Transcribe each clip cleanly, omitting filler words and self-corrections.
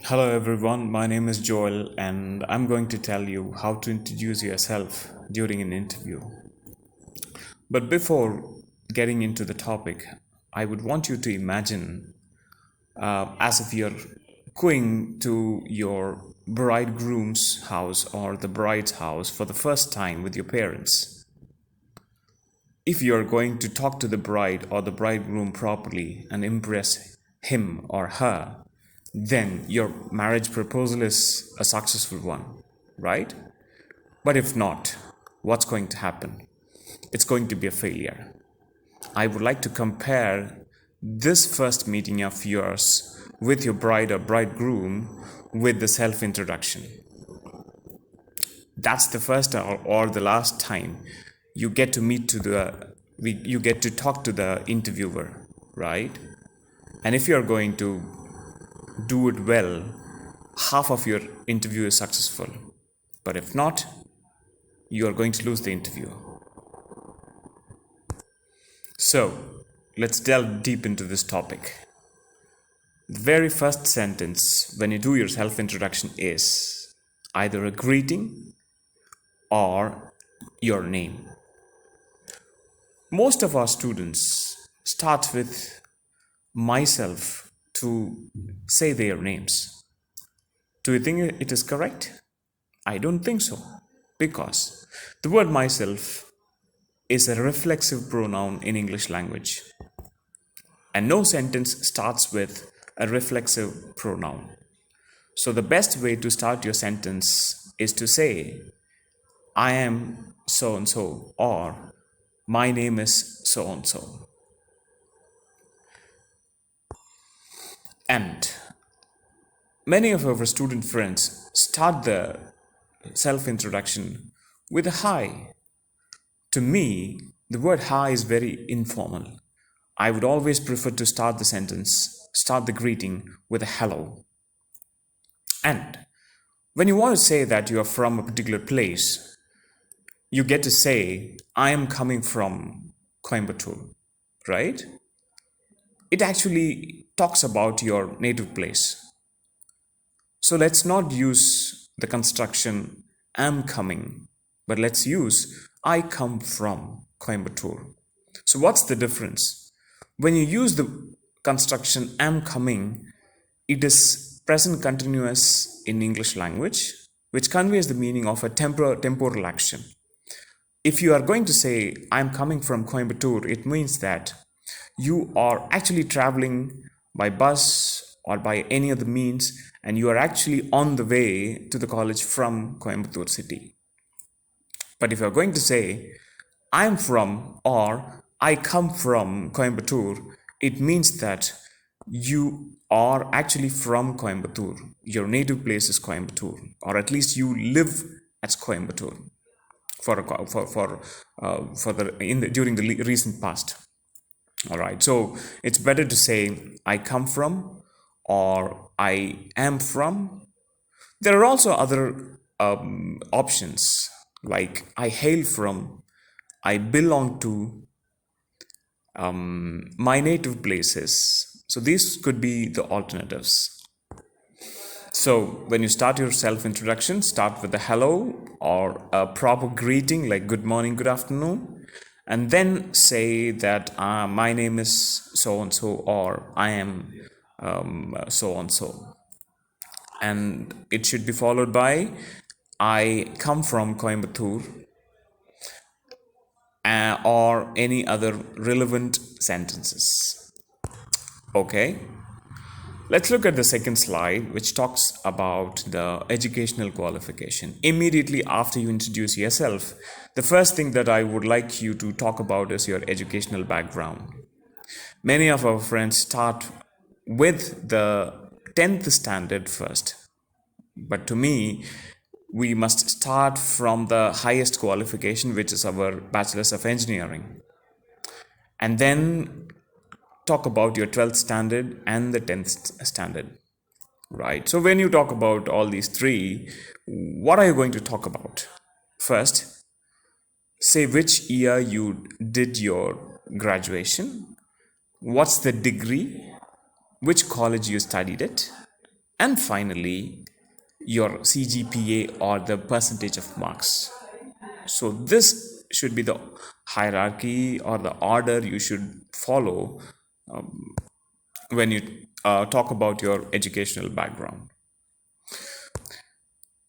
Hello everyone, my name is Joel and I'm going to tell you how to introduce yourself during an interview. But before getting into the topic, I would want you to imagine as if you're going to your bridegroom's house or the bride's house for the first time with your parents. If you're going to talk to the bride or the bridegroom properly and impress him or her, then your marriage proposal is a successful one, right? But if not, what's going to happen? It's going to be a failure. I would like to compare this first meeting of yours with your bride or bridegroom with the self introduction. That's the first or the last time you get to meet to the you get to talk to the interviewer, right? And if you're going to do it well, half of your interview is successful. But if not, you are going to lose the interview. So, let's delve deep into this topic. The very first sentence when you do your self introduction is either a greeting or your name. Most of our students start with myself to say their names. Do you think it is correct? I don't think so. Because the word myself is a reflexive pronoun in English language. And no sentence starts with a reflexive pronoun. So the best way to start your sentence is to say, I am so and so, or my name is so and so. And many of our student friends start the self introduction with a hi. To me, the word hi is very informal. I would always prefer to start the greeting with a hello. And when you want to say that you are from a particular place, you get to say, I am coming from Coimbatore, right? It actually talks about your native place. So let's not use the construction am coming, but let's use I come from Coimbatore. So what's the difference? When you use the construction am coming, it is present continuous in English language, which conveys the meaning of a temporal action. If you are going to say I'm coming from Coimbatore, it means that you are actually traveling by bus or by any other means, and you are actually on the way to the college from Coimbatore city. But if you're going to say I'm from or I come from Coimbatore, it means that you are actually from Coimbatore. Your native place is Coimbatore, or at least you live at Coimbatore for the in the during the recent past. All right, so it's better to say I come from or I am from. There are also other options like I hail from, I belong to, my native places. So these could be the alternatives. So when you start your self introduction, start with a hello or a proper greeting like good morning, good afternoon, and then say that my name is so and so or I am so and so. And it should be followed by I come from Coimbatore or any other relevant sentences. Okay, let's look at the second slide, which talks about the educational qualification. Immediately after you introduce yourself, the first thing that I would like you to talk about is your educational background. Many of our friends start with the 10th standard first, but to me, we must start from the highest qualification, which is our Bachelor's of Engineering, and then talk about your 12th standard and the 10th standard, right? So, when you talk about all these three, what are you going to talk about? First, say which year you did your graduation, what's the degree, which college you studied it, And finally, your CGPA or the percentage of marks. So, this should be the hierarchy or the order you should follow when you talk about your educational background.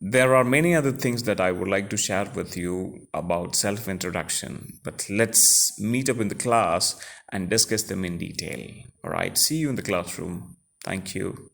There are many other things that I would like to share with you about self introduction, but let's meet up in the class and discuss them in detail. All right, see you in the classroom. Thank you.